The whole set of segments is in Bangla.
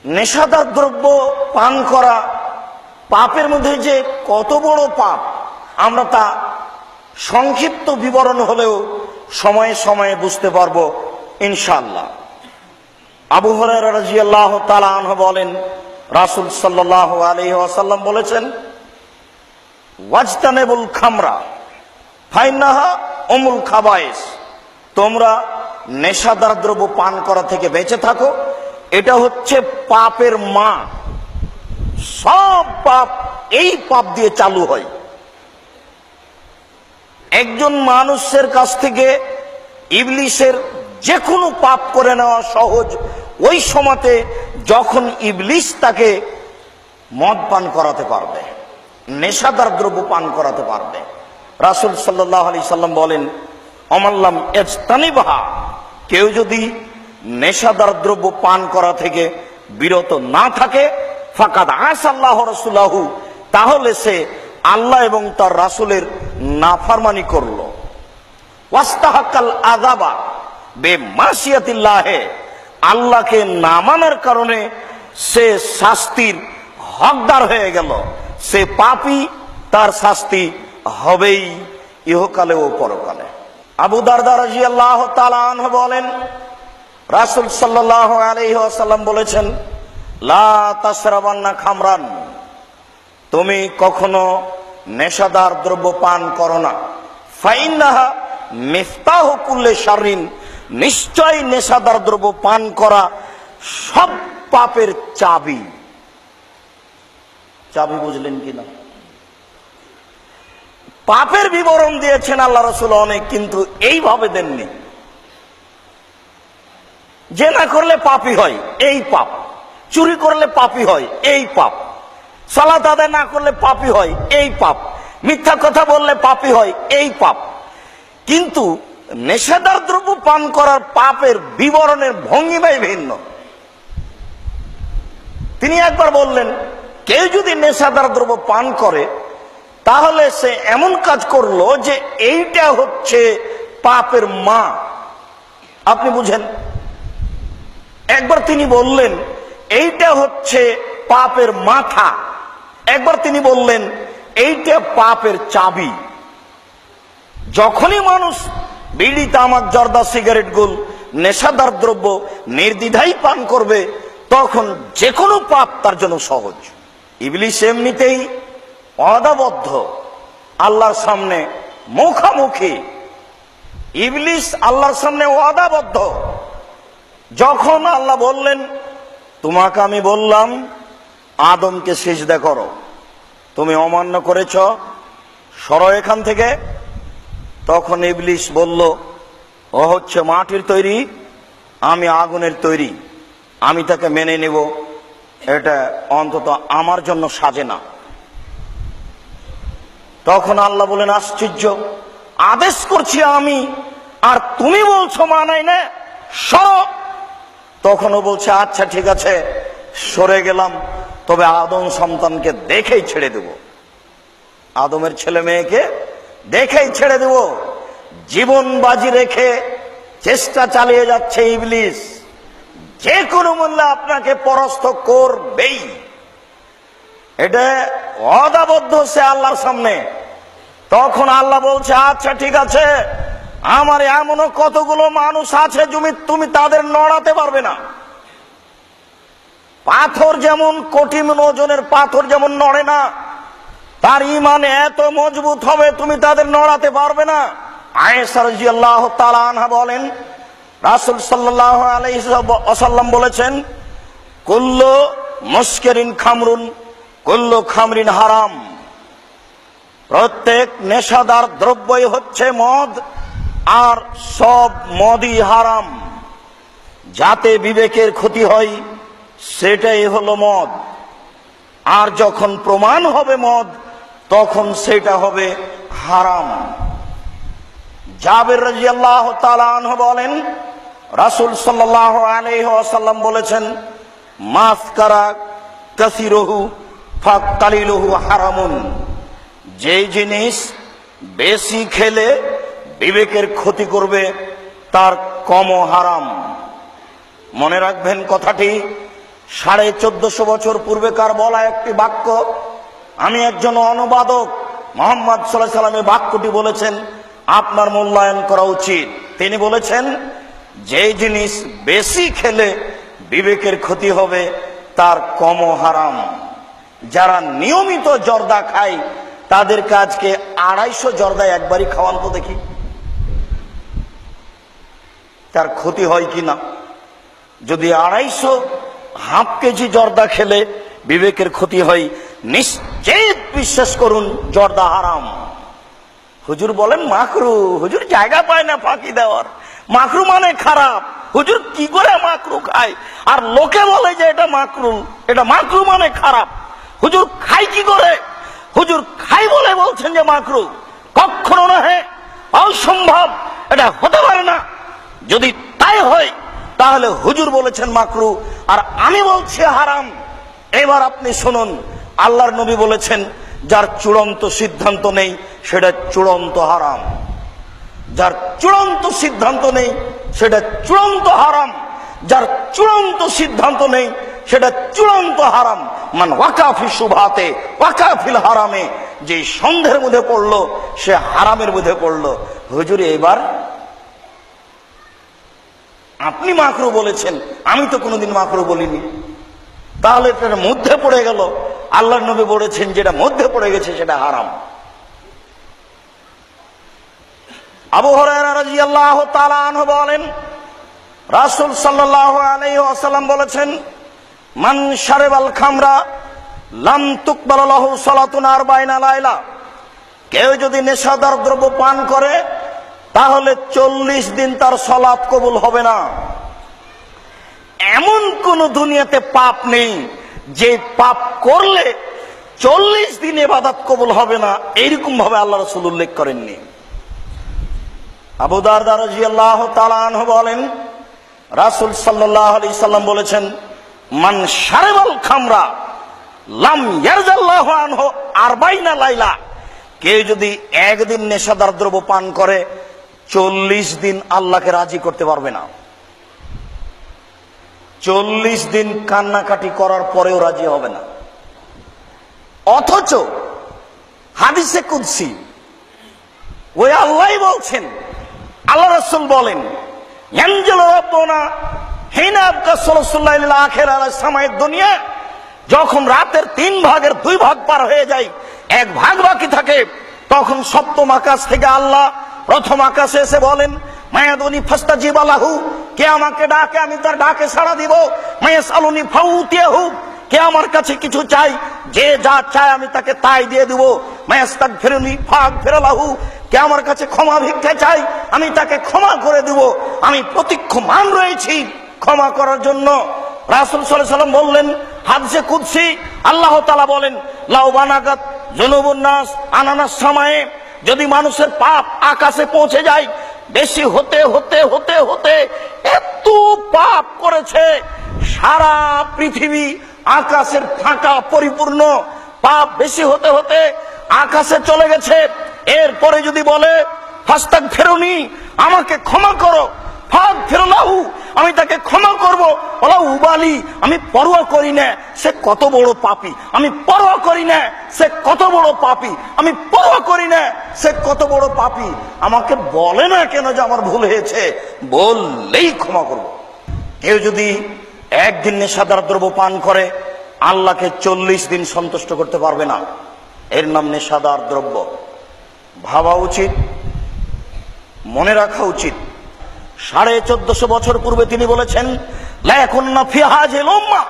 নেশাদার দ্রব্য পান করা পাপের মধ্যে যে কত বড় পাপ, আমরা তা সংক্ষিপ্ত বিবরণ হলেও সময়ে সময়ে বুঝতে পারবো ইনশাআল্লাহ। আবু হুরায়রা রাদিয়াল্লাহু তাআলা আনহু বলেন, রাসূল সাল্লাল্লাহু আলাইহি ওয়াসাল্লাম বলেছেন, ওয়াজতানিবুল খামরা ফাইন্নাহা উমুল খাবায়েস, তোমরা নেশাদার দ্রব্য পান করা থেকে বেঁচে থাকো, এটা হচ্ছে পাপের মা। সব পাপ এই পাপ দিয়ে চালু হয়। একজন মানুষের কাছ থেকে ইবলিসের যে কোনো পাপ করে নেওয়া সহজ ওই সময়তে যখন ইবলিস তাকে মদ পান করাতে পারবে, নেশাদার দ্রব্য পান করাতে পারবে। রাসূল সাল্লাল্লাহু আলাইহি সাল্লাম বলেন, অমাল্লাম ইজতানিবহা, কেউ যদি নেশাদার দ্রব্য পান করা থেকে বিরত না থাকে, ফাকাদ আসাল্লাহু রাসূলাহু, তাহলে সে আল্লাহ এবং তার রাসূলের নাফরমানি করলো। ওয়াস্তাহাক্কাল আযাবা বিমাসিয়াতিল্লাহ, আল্লাহকে না মানার কারণে সে শাস্তির হকদার হয়ে গেল। সে পাপী, তার শাস্তি হবেই ইহকালে ও পরকালে। আবু দারদা রাদিয়াল্লাহু তাআলা আনহু বলেন, রাসূল সাল্লাল্লাহু আলাইহি ওয়াসাল্লাম বলেছেন, লা তাশরাবান্না খামরান, তুমি কখনো নেশাদার দ্রব্য পান করো না। ফাইন্নাহা মিফতাহু কুল্লি শাররিন, নিশ্চয় নেশাদার দ্রব্য পান করা সব পাপের চাবি। চাবি বুঝলেন কিনা? পাপের বিবরণ দিয়েছেন আল্লাহ রাসূল অনেক, কিন্তু এইভাবে দেননি। জেনা করলে পাপী হয়, এই পাপ। চুরি করলে পাপী হয়, এই পাপ। সালাত আদায় না করলে পাপী হয়, এই পাপ। মিথ্যা কথা বললে পাপী হয়, এই পাপ। কিন্তু নেশাদার দ্রব্য পান করার পাপের বিবরণের ভঙ্গিমাই ভিন্ন। তিনি একবার বললেন, কেউ যদি নেশাদার দ্রব্য পান করে তাহলে সে এমন কাজ করলো যে এইটা হচ্ছে পাপের মা। আপনি বুঝেন? একবার তিনি বললেন এইটা হচ্ছে পাপের মাথা, একবার তিনি বললেন এইটা পাপের চাবি। যখনই মানুষ বিড়ি, তামাক, জর্দা, সিগারেট, গুল, নেশাদার দ্রব্য নির্দ্বিধায় পান করবে, তখন যে কোনো পাপ তার জন্য সহজ। ইবলিস এমনিতেই ওয়াদাবদ্ধ, আল্লাহর সামনে মুখামুখি। ইবলিস আল্লাহর সামনে ওয়াদাবদ্ধ। যখন আল্লাহ বললেন, তোমাকে আমি বললাম আদমকে সিজদা করো, তুমি অমান্য করেছ, সরো এখান থেকে। তখন ইবলিস বলল, ও হচ্ছে মাটির তৈরি, আমি আগুনের তৈরি, আমি তাকে মেনে নেব, এটা অন্তত আমার জন্য সাজে না। তখন আল্লাহ বলেন, আশ্চর্য, আদেশ করছি আমি আর তুমি বলছো মানাই না, সরো। তখনও বলছে, আচ্ছা ঠিক আছে, সরে গেলাম, তবে আদম সন্তানকে দেখেই ছেড়ে দেব, আদমের ছেলে মেয়েকে দেখেই ছেড়ে দেব। জীবন বাজি রেখে চেষ্টা চালিয়ে যাচ্ছে ইবলিস, যে কোনো মূল্যে আপনাকে পরাস্ত করবেই। এটা ওয়াদাবদ্ধ সে আল্লাহর সামনে। তখন আল্লাহ বলছে, আচ্ছা ঠিক আছে, আমার এমনও কতগুলো মানুষ আছে তুমি তাদের নড়াতে পারবে না। পাথর যেমন কোটিম ওজনের পাথর যেমন নড়ে না, তার ঈমান এত মজবুত হবে তুমি তাদের নড়াতে পারবে না। আয়েশা রাদিয়াল্লাহু তাআলা আনহা বলেন, রাসূল সাল্লাল্লাহু আলাইহি ওয়াসাল্লাম বলেছেন, কুল্লু মুসকিরিন খামরুন কুল্লু খামরিন হারাম, প্রত্যেক নেশাদার দ্রব্যই হচ্ছে মদ, আর সব মদই হারাম। যাতে বিবেকের ক্ষতি হয় সেটাই হলো মদ, আর যখন প্রমাণ হবে মদ তখন সেটা হবে হারাম। জাবের রাদিয়াল্লাহু তাআলা আনহু বলেন, রাসূল সাল্লাল্লাহু আলাইহি ওয়াসাল্লাম বলেছেন, মাসকারা কাসিরুহু ফাকালিলুহু হারামুন, যে জিনিস বেশি খেলে বিবেকের ক্ষতি করবে তার কমও হারাম। মনে রাখবেন কথাটি, 1450 বছর পূর্বেকার বলা একটি বাক্য, আমি একজন অনুবাদক, মুহাম্মদ সাল্লাল্লাহু আলাইহি ওয়াসাল্লাম বাক্যটি বলেছেন, আপনার মূল্যায়ন করা উচিত। তিনি বলেছেন, যে জিনিস বেশি খেলে বিবেকের ক্ষতি হবে তার কমও হারাম। যারা নিয়মিত জর্দা খায় তাদের কাজকে 250 জর্দা একবারই খাওয়ান তো দেখি, তার ক্ষতি হয় কিনা। যদি 250 হাফ কেজি জর্দা খেলে বিবেকের ক্ষতি হয়, নিশ্চিত বিশ্বাস করুন জর্দা হারাম। হুজুর বলেন মাকরু, হুজুর জায়গা পায় না ফাঁকি দেওয়ার, মাকরু মানে খারাপ। হুজুর কি করে মাকরু খায়, আর লোকে বলে যে এটা মাকরু, এটা মাকরু মানে খারাপ। হুজুর খাই কি করে? হুজুর খাই বলে বলছেন যে মাকরু, কখনো না, হে অসম্ভব, এটা হতে পারে না। যদি তাই হয় তাহলে হুজুর বলেছেন মাকরু আর আমি বলছি হারাম। এবার আপনি শুনুন, আল্লাহর নবী বলেছেন, যার চূড়ান্ত সিদ্ধান্ত নেই সেটা চূড়ান্ত হারাম। যার চূড়ান্ত সিদ্ধান্ত নেই সেটা চূড়ান্ত হারাম। যার চূড়ান্ত সিদ্ধান্ত নেই সেটা চূড়ান্ত হারাম। মান ওয়াকাফি শুবহাতে ওয়াকাফিল হারামে, যে সন্দেহের মধ্যে পড়লো সে হারামের মধ্যে পড়লো। হুজুর এবার আপনি মাকরু বলেছেন, আমি তো কোনোদিন মাকরু বলিনি, তাহলে এটার মধ্যে পড়ে গেল। আল্লাহর নবী বলেছেন যেটা মধ্যে পড়ে গেছে সেটা হারাম। আবু হুরায়রা রাদিয়াল্লাহু তাআলা আনহু বলেন, রাসূল সাল্লাল্লাহু আলাইহি ওয়াসাল্লাম বলেছেন, মান শারিবাল খামরা লাম তুকবাল লাহু সালাতুন 40 লাইলা, কেউ যদি নেশাদার দ্রব্য পান করে তাহলে 40 দিন তার সালাত কবুল হবে না। এমন কোন দুনিয়াতে পাপ নেই যে পাপ করলে 40 দিন ইবাদত কবুল হবে না, এইরকম ভাবে আল্লাহ রাসূল উল্লেখ করেননি। আবু দারদা রাদিয়াল্লাহু তাআলা আনহু বলেন, রাসূল সাল্লাল্লাহু আলাইহি সাল্লাম বলেছেন, মান শারিবাল খামরা লাম ইয়ারজাল্লাহু আনহু 40 লাইলা, কেউ যদি একদিন নেশাদার দ্রব্য পান করে 40 দিন আল্লাহকে রাজি করতে পারবে না। 40 দিন কান্নাকাটি করার পরেও রাজি হবে না। অথচ হাদিসে কুদসি ওই আল্লাহই বলছেন, আল্লাহ রাসূল বলেন, ইয়ানজিলু রাব্বুনা হিনা আবকা সালাতুল্লাহি লিল আখির আলা সামায়ে দুনিয়া, যখন রাতের 3 ভাগের 2 ভাগ পার হয়ে যায়, 1 ভাগ বাকি থাকে, তখন সপ্তম আকাশ থেকে আল্লাহ প্রথম আকাশে এসে বলেন, মায়াদুনি ফাস্তাজিবা লাহু, কে আমাকে ডাকে আমি তার ডাকে সাড়া দিব। মায়াসালুনি ফাউতিয়াহু, কে আমার কাছে কিছু চাই, যে যা চায় আমি তাকে তাই দিয়ে দিব। মায়াস্তাগফিরুনি ফাগফির লাহু, কে আমার কাছে ক্ষমা ভিক্ষা চাই আমি তাকে ক্ষমা করে দিব। আমি প্রতীক্ষমান রয়েছি ক্ষমা করার জন্য। রাসূল সাল্লাল্লাহু আলাইহি ওয়াসাল্লাম বললেন, হাদিসে কুদসি আল্লাহ তাআলা বলেন, লাউ বানাগাত জুনুবুন নাস আনানাস সামায়ে, যদি মানুষের পাপ আকাশে পৌঁছে যায়, বেশি হতে হতে হতে হতে এত পাপ করেছে, সারা পৃথিবী আকাশের ফাঁকা পরিপূর্ণ, পাপ বেশি হতে হতে আকাশে চলে গেছে। এরপরে যদি বলে ফাস্তাগফিরুনি, আমাকে ক্ষমা করো, ফাগফির লাহু, আমি তাকে ক্ষমা করব। ওলা উবালি, আমি পরোয়া করি না সে কত বড় পাপী, আমি পরোয়া করি না সে কত বড় পাপী, আমি পরোয়া করি না সে কত বড় পাপী। আমাকে বলে না কেন যে আমার ভুল হয়েছে, বললেই ক্ষমা করব। কেউ যদি একদিন নেশাদার দ্রব্য পান করে আল্লাহকে 40 দিন সন্তুষ্ট করতে পারবে না, এর নাম নেশাদার দ্রব্য। ভাবা উচিত, মনে রাখা উচিত। 1450 বছর পূর্বে তিনি বলেছেন, লা ইয়াকুন্না ফি হাযিল উম্মাহ,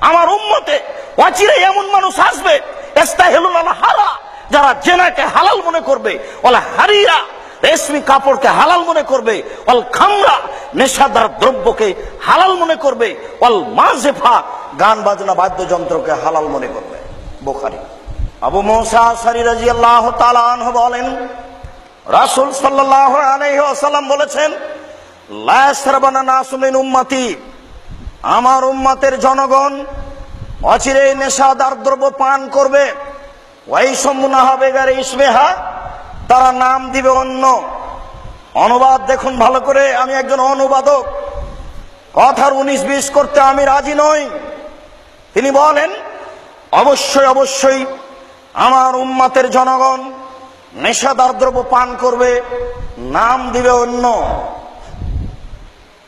আমার উম্মতে অচিরে এমন মানুষ আসবে, ইস্তাহিলুল হারা, যারা জেনাকে হালাল মনে করবে, ওয়ালা হারিরা, রেশমি কাপড়কে হালাল মনে করবে, ওয়াল খামরা, নেশাদার দ্রব্যকে হালাল মনে করবে, ওয়াল মাযিফা, গান বাজনা বাদ্যযন্ত্রকে হালাল মনে করবে। বুখারী। আবু মুসা আশআরী রাদিয়াল্লাহু তাআলা আনহু বলেন, রাসূল সাল্লাল্লাহু আলাইহি ওয়াসাল্লাম বলেছেন, লা ইয়াশরাবানা নাসু মিন উম্মতি, আমার উম্মতের জনগণ অচিরেই নেশাদার দ্রব্য পান করবে। ওয়াইসাম্মুনা হবে গারে ইসমিহা, তারা নাম দিবে অন্য। অনুবাদ দেখুন ভালো করে, আমি একজন অনুবাদক, কথার 19-20 করতে আমি রাজি নই। তিনি বলেন, অবশ্যই অবশ্যই আমার উম্মতের জনগণ নেশাদার দ্রব্য পান করবে, নাম দিবে অন্য।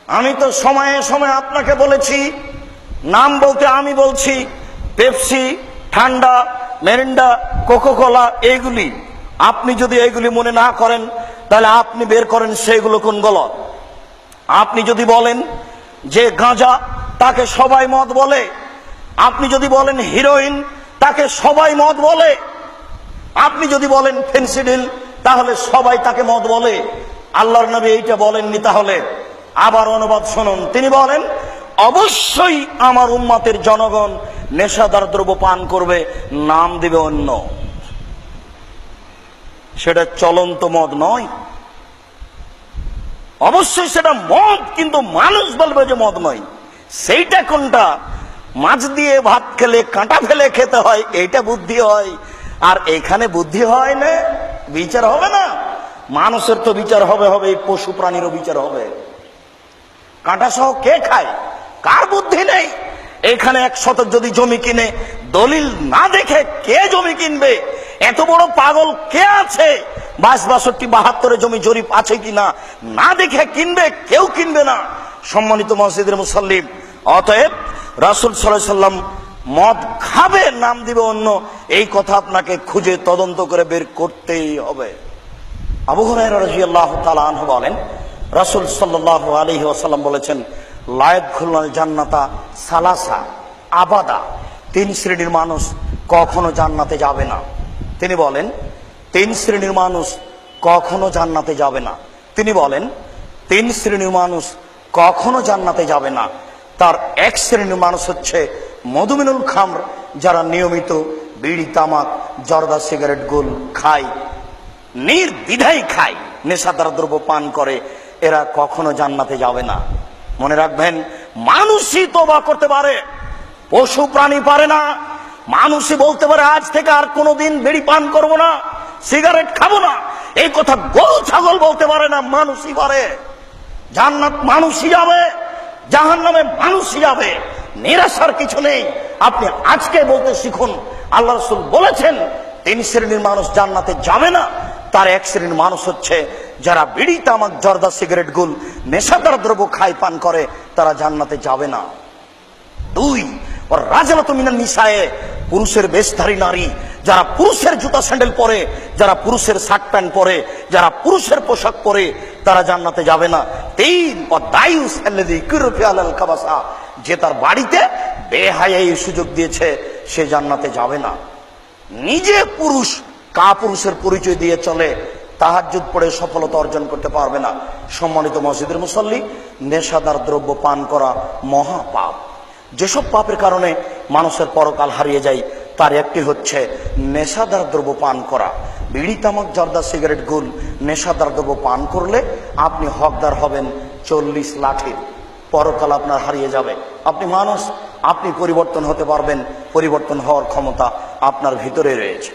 আমি তো সময়ে সময়ে আপনাকে বলেছি, নাম বলতে আমি বলছি পেপসি, ঠান্ডা, মেরিন্ডা, কোকাকোলা, এইগুলি। আপনি যদি এইগুলি মনে না করেন তাহলে আপনি বের করেন সেগুলো কোনগুলো। আপনি যদি বলেন যে গাঁজা, তাকে সবাই মদ বলে। আপনি যদি বলেন হিরোইন, তাকে সবাই মদ বলে। আপনি যদি বলেন ফেন্সিডিল, তাহলে সবাই তাকে মদ বলে। আল্লাহর নবী এইটা বলেননি। তাহলে আবার অনুবাদ শুনুন, তিনি বলেন, অবশ্যই আমার উম্মতের জনগণ নেশাদার দ্রব্য পান করবে, নাম দিবে অন্য। সেটা চলন্ত মদ নয়, অবশ্যই সেটা মদ, কিন্তু মানুষ বলবে যে মদ নয়। সেইটা কোনটা? মাছ দিয়ে ভাত খেলে কাঁটা ফেলে খেতে হয়, এইটা বুদ্ধি হয়। আর এখানে বুদ্ধি হয় না, বিচার হবে না। মানুষের তো বিচার হবে, এই পশু প্রাণীরও বিচার হবে। কাঁটা সহ কে খায়? কার বুদ্ধি নেই? এখানে 1 শতক যদি জমি কিনে দলিল না দেখে কে জমি কিনবে? এত বড় পাগল কে আছে? 62, 72 জমি জরিপ আছে কিনা না দেখে কিনবে? কেউ কিনবে না। সম্মানিত মসজিদের মুসল্লি, অতএব রাসূল সাল্লাল্লাহু আলাইহি সাল্লাম মদ খাবে, নাম দিবে অন্য, এই কথা আপনাকে খুঁজে তদন্ত করে বের করতেই হবে। আবু হুরায়রা রাদিয়াল্লাহু তাআলা আনহু বলেন, রাসূল সাল্লাল্লাহু আলাইহি ওয়াসাল্লাম বলেছেন, লা ইয়াদখুলুল জান্নাতা সালাসা আবাদা, 3 শ্রেণীর মানুষ কখনো জান্নাতে যাবে না। তিনি বলেন 3 শ্রেণীর মানুষ কখনো জান্নাতে যাবে না। তিনি বলেন 3 শ্রেণীর মানুষ কখনো জান্নাতে যাবে না। তার 1 শ্রেণীর মানুষ হচ্ছে মধুমিনুল খামর, যারা নিয়মিত বিড়ি, তামাক, জর্দা, সিগারেট, গোল খায়, নির্দ্বিধায় খায়, নেশাদার দ্রব্য পান করে, এরা কখনো জান্নাতে যাবে না। মনে রাখবেন, মানুষই তওবা করতে পারে, পশু প্রাণী পারে না। মানুষই বলতে পারে আজ থেকে আর কোনোদিন বিড়ি পান করব না, সিগারেট খাবো না, এই কথা গরু ছাগল বলতে পারে না, মানুষই পারে। জান্নাত মানুষই যাবে, জাহান্নামে মানুষই যাবে, নিরাশার কিছু নেই। আপনি আজকে বলতে শিখুন, আল্লাহ রাসূল বলেছেন 3 শ্রেণীর মানুষ জান্নাতে যাবে না। তার 1 শ্রেণীর মানুষ হচ্ছে যারা বিড়ি, তামাক, জর্দা, সিগারেট, গুল, নেশাদার দ্রব্য খায়, পান করে, তারা জান্নাতে যাবে না। 2, ওর রাজালাতু মিনান নিসায়ে, পুরুষের বেশধারী নারী, যারা পুরুষের জুতা স্যান্ডেল পরে, যারা পুরুষের শার্ট প্যান্ট পরে, যারা পুরুষের পোশাক পরে, তারা জান্নাতে যাবে না। 3, ও দায়ুস আল্লাযী কুরফি আলাল কাবাসা, যে তার বাড়িতে বেহায়াই সুযোগ দিয়েছে, সে জান্নাতে যাবে না। নিজে পুরুষ, কাপুরুষের পরিচয় দিয়ে চলে, তাহাজ্জুদ পড়ে সফলতা অর্জন করতে পারবে না। সম্মানিত মসজিদের মুসল্লি, নেশাদার দ্রব্য পান করা মহা পাপ। যেসব পাপের কারণে মানুষের পরকাল হারিয়ে যায়, তার একটি হচ্ছে নেশাদার দ্রব্য পান করা। বিড়ি, তামাক, জর্দা, সিগারেট, গুল, নেশাদার দ্রব্য পান করলে আপনি হকদার হবেন 40 লাঠির। পরকাল আপনার হারিয়ে যাবে। আপনি মানুষ, আপনি পরিবর্তন হতে পারবেন, পরিবর্তন হওয়ার ক্ষমতা আপনার ভিতরে রয়েছে।